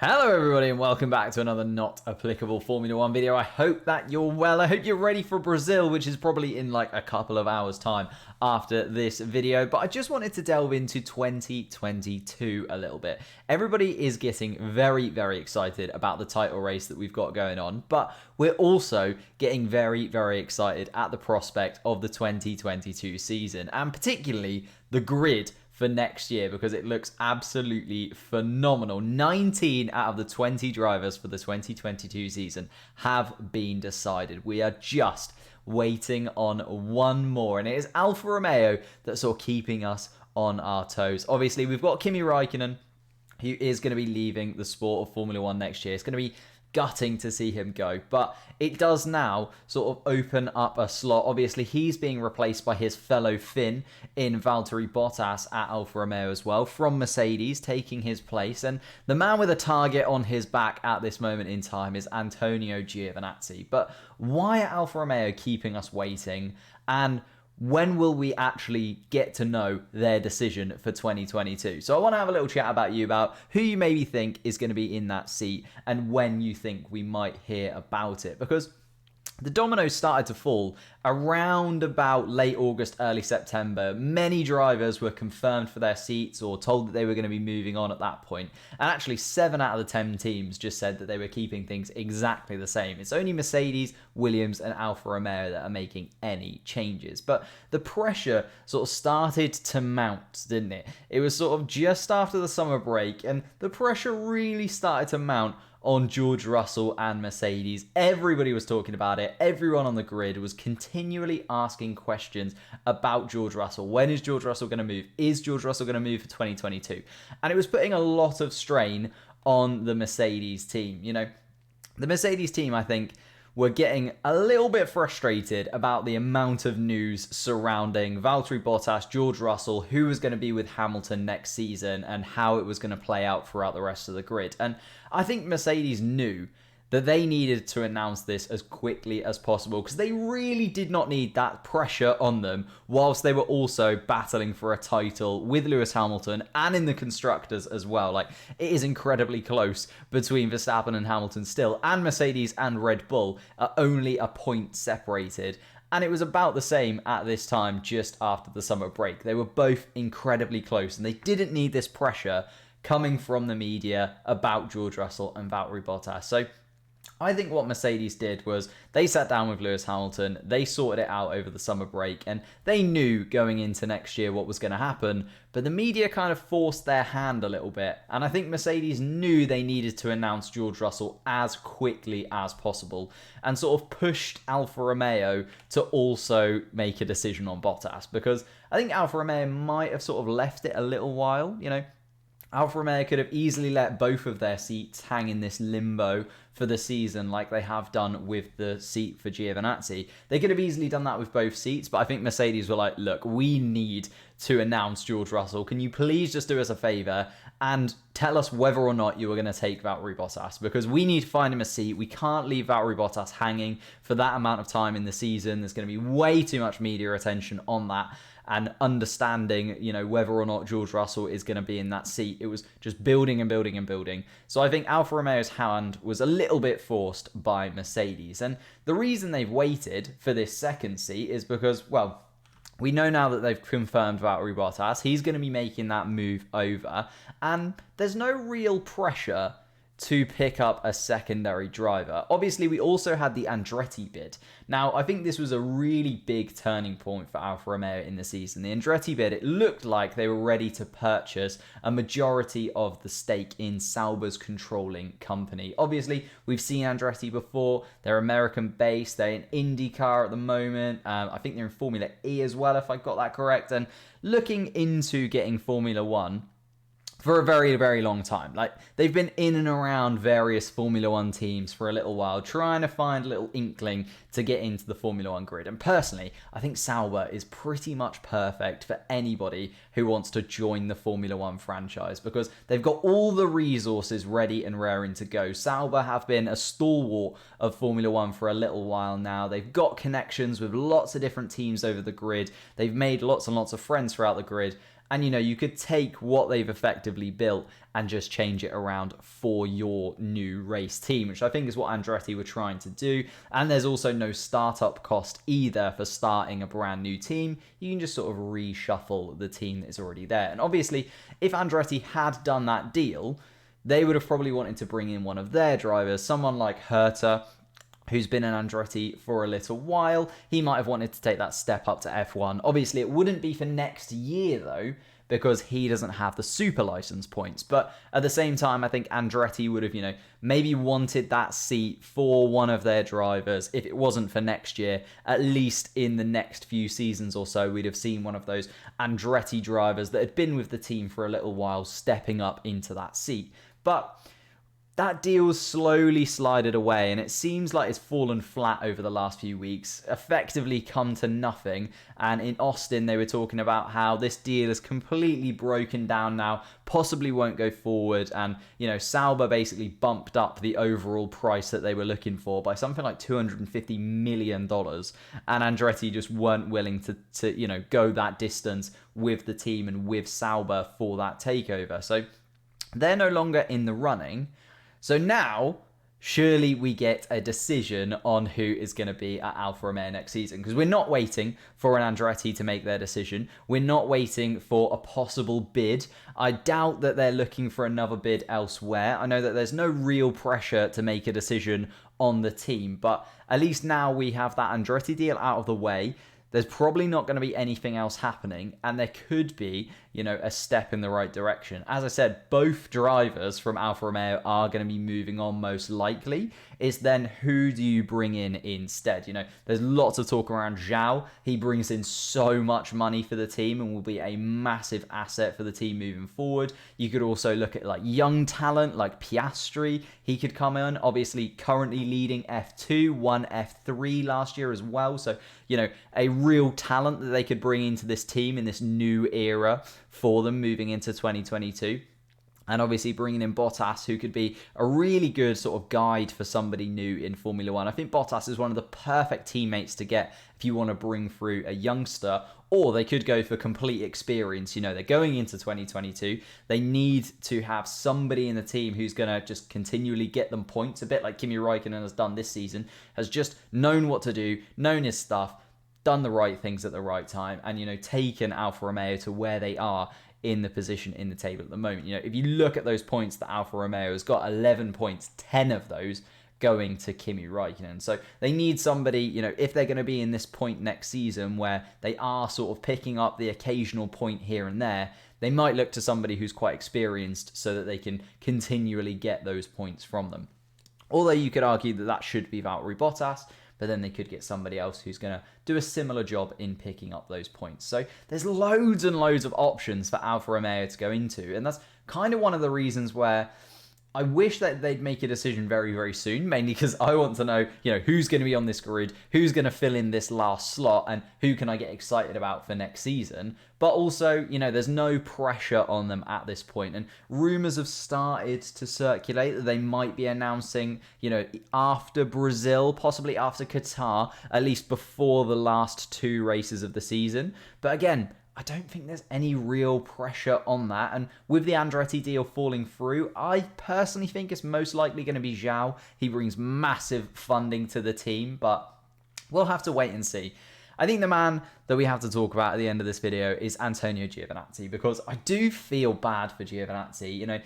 Hello everybody and welcome back to another not applicable Formula 1 video. I hope that you're well. I hope you're ready for Brazil, which is probably in like a couple of hours time after this video. But I just wanted to delve into 2022 a little bit. Everybody is getting very, very excited about the title race that we've got going on. But we're also getting very, very excited at the prospect of the 2022 season. And particularly the grid for next year, because it looks absolutely phenomenal. 19 out of the 20 drivers for the 2022 season have been decided. We are just waiting on one more, and it is Alfa Romeo that's sort of keeping us on our toes. Obviously, we've got Kimi Raikkonen, who is going to be leaving the sport of Formula 1 next year. It's going to be gutting to see him go, but it does now sort of open up a slot. Obviously, he's being replaced by his fellow Finn in Valtteri Bottas at Alfa Romeo as well, from Mercedes, taking his place. And the man with a target on his back at this moment in time is Antonio Giovinazzi. But why are Alfa Romeo keeping us waiting? And when will we actually get to know their decision for 2022? So I want to have a little chat about you, about who you maybe think is going to be in that seat and when you think we might hear about it. Because the dominoes started to fall around about late August, early September. Many drivers were confirmed for their seats or told that they were going to be moving on at that point. And actually 7 out of the 10 teams just said that they were keeping things exactly the same. It's only Mercedes, Williams and Alfa Romeo that are making any changes. But the pressure sort of started to mount, didn't it? It was sort of just after the summer break, and the pressure really started to mount on George Russell and Mercedes. Everybody was talking about it. Everyone on the grid was continually asking questions about George Russell. When is George Russell going to move? Is George Russell going to move for 2022? And it was putting a lot of strain on the Mercedes team. You know, the Mercedes team, I think, were getting a little bit frustrated about the amount of news surrounding Valtteri Bottas, George Russell, who was going to be with Hamilton next season, and how it was going to play out throughout the rest of the grid. And I think Mercedes knew that they needed to announce this as quickly as possible, because they really did not need that pressure on them whilst they were also battling for a title with Lewis Hamilton and in the constructors as well. Like, it is incredibly close between Verstappen and Hamilton still, and Mercedes and Red Bull are only a point separated. And it was about the same at this time just after the summer break. They were both incredibly close, and they didn't need this pressure coming from the media about George Russell and Valtteri Bottas. So I think what Mercedes did was they sat down with Lewis Hamilton, they sorted it out over the summer break, and they knew going into next year what was going to happen, but the media kind of forced their hand a little bit, and I think Mercedes knew they needed to announce George Russell as quickly as possible, and sort of pushed Alfa Romeo to also make a decision on Bottas, because I think Alfa Romeo might have sort of left it a little while, you know. Alfa Romeo could have easily let both of their seats hang in this limbo for the season like they have done with the seat for Giovinazzi. They could have easily done that with both seats, but I think Mercedes were like, look, we need to announce George Russell. Can you please just do us a favour and tell us whether or not you are going to take Valtteri Bottas? Because we need to find him a seat. We can't leave Valtteri Bottas hanging for that amount of time in the season. There's going to be way too much media attention on that. And understanding, you know, whether or not George Russell is going to be in that seat. It was just building and building and building. So I think Alfa Romeo's hand was a little bit forced by Mercedes. And the reason they've waited for this second seat is because, well, we know now that they've confirmed Valtteri Bottas. He's going to be making that move over. And there's no real pressure to pick up a secondary driver. Obviously, we also had the Andretti bid. Now, I think this was a really big turning point for Alfa Romeo in the season. The Andretti bid, it looked like they were ready to purchase a majority of the stake in Sauber's controlling company. Obviously, we've seen Andretti before. They're American-based. They're in IndyCar at the moment. I think they're in Formula E as well, if I got that correct. And looking into getting Formula One for a very, very long time. Like, they've been in and around various Formula One teams for a little while, trying to find a little inkling to get into the Formula One grid. And personally, I think Sauber is pretty much perfect for anybody who wants to join the Formula One franchise, because they've got all the resources ready and raring to go. Sauber have been a stalwart of Formula One for a little while now. They've got connections with lots of different teams over the grid. They've made lots and lots of friends throughout the grid. And, you could take what they've effectively built and just change it around for your new race team, which I think is what Andretti were trying to do. And there's also no startup cost either for starting a brand new team. You can just sort of reshuffle the team that is already there. And obviously, if Andretti had done that deal, they would have probably wanted to bring in one of their drivers, someone like Herta, who's been in Andretti for a little while. He might have wanted to take that step up to F1. Obviously, it wouldn't be for next year, though, because he doesn't have the super license points. But at the same time, I think Andretti would have, maybe wanted that seat for one of their drivers. If it wasn't for next year, at least in the next few seasons or so, we'd have seen one of those Andretti drivers that had been with the team for a little while stepping up into that seat. But that deal's slowly slided away, and it seems like it's fallen flat over the last few weeks, effectively come to nothing. And in Austin, they were talking about how this deal is completely broken down now, possibly won't go forward. And, Sauber basically bumped up the overall price that they were looking for by something like $250 million. And Andretti just weren't willing to go that distance with the team and with Sauber for that takeover. So they're no longer in the running. So now, surely we get a decision on who is going to be at Alfa Romeo next season, because we're not waiting for an Andretti to make their decision. We're not waiting for a possible bid. I doubt that they're looking for another bid elsewhere. I know that there's no real pressure to make a decision on the team, but at least now we have that Andretti deal out of the way. There's probably not going to be anything else happening, and there could be, a step in the right direction. As I said, both drivers from Alfa Romeo are going to be moving on most likely. It's then who do you bring in instead? There's lots of talk around Zhao. He brings in so much money for the team and will be a massive asset for the team moving forward. You could also look at young talent like Piastri. He could come in, obviously currently leading F2, won F3 last year as well. So, a real talent that they could bring into this team in this new era for them moving into 2022. And obviously bringing in Bottas, who could be a really good sort of guide for somebody new in Formula One. I think Bottas is one of the perfect teammates to get if you want to bring through a youngster, or they could go for complete experience. They're going into 2022. They need to have somebody in the team who's going to just continually get them points, a bit like Kimi Raikkonen has done this season, has just known what to do, known his stuff, done the right things at the right time, and, taken Alfa Romeo to where they are in the position in the table at the moment. If you look at those points that Alfa Romeo has got, 11 points, 10 of those going to Kimi Raikkonen. So they need somebody, if they're going to be in this point next season where they are sort of picking up the occasional point here and there, they might look to somebody who's quite experienced so that they can continually get those points from them. Although you could argue that should be Valtteri Bottas, but then they could get somebody else who's going to do a similar job in picking up those points. So there's loads and loads of options for Alfa Romeo to go into, and that's kind of one of the reasons where I wish that they'd make a decision very, very soon, mainly because I want to know, who's going to be on this grid, who's going to fill in this last slot, and who can I get excited about for next season. But also, there's no pressure on them at this point. And rumors have started to circulate that they might be announcing, after Brazil, possibly after Qatar, at least before the last two races of the season. But again, I don't think there's any real pressure on that. And with the Andretti deal falling through, I personally think it's most likely going to be Zhao. He brings massive funding to the team, but we'll have to wait and see. I think the man that we have to talk about at the end of this video is Antonio Giovinazzi, because I do feel bad for Giovinazzi.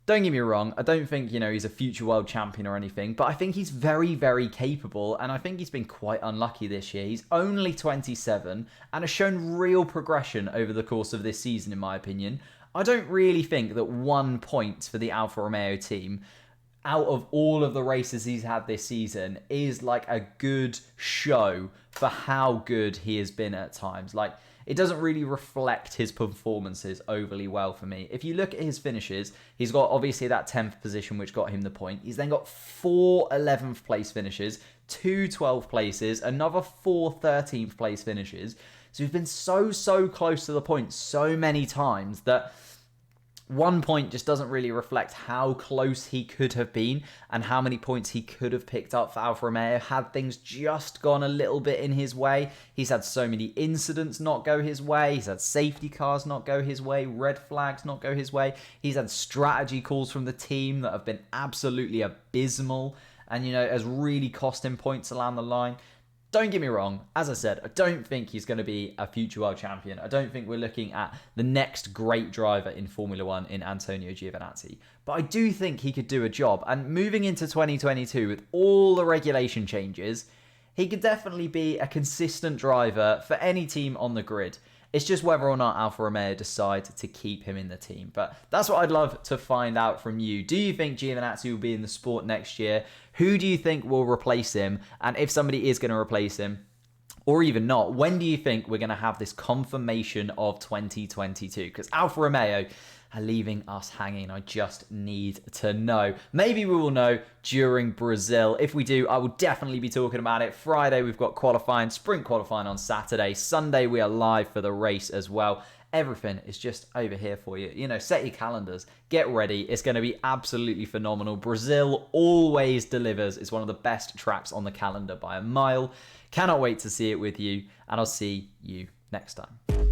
Don't get me wrong, I don't think, he's a future world champion or anything, but I think he's very, very capable, and I think he's been quite unlucky this year. He's only 27 and has shown real progression over the course of this season, in my opinion. I don't really think that 1 point for the Alfa Romeo team out of all of the races he's had this season is like a good show for how good he has been at times. It doesn't really reflect his performances overly well for me. If you look at his finishes, he's got obviously that 10th position, which got him the point. He's then got 4 11th place finishes, 2 12th places, another 4 13th place finishes. So he's been so close to the point so many times that 1 point just doesn't really reflect how close he could have been and how many points he could have picked up for Alfa Romeo had things just gone a little bit in his way. He's had so many incidents not go his way. He's had safety cars not go his way, red flags not go his way. He's had strategy calls from the team that have been absolutely abysmal and, you know, has really cost him points along the line. Don't get me wrong, as I said, I don't think he's going to be a future world champion. I don't think we're looking at the next great driver in Formula One in Antonio Giovinazzi. But I do think he could do a job. And moving into 2022 with all the regulation changes, he could definitely be a consistent driver for any team on the grid. It's just whether or not Alfa Romeo decide to keep him in the team. But that's what I'd love to find out from you. Do you think Giovinazzi will be in the sport next year? Who do you think will replace him? And if somebody is going to replace him, or even not, when do you think we're going to have this confirmation of 2022? Because Alfa Romeo are leaving us hanging. I just need to know. Maybe we will know during Brazil. If we do, I will definitely be talking about it. Friday, we've got qualifying, sprint qualifying on Saturday. Sunday, we are live for the race as well. Everything is just over here for you. You know, set your calendars, get ready. It's going to be absolutely phenomenal. Brazil always delivers. It's one of the best tracks on the calendar by a mile. Cannot wait to see it with you, and I'll see you next time.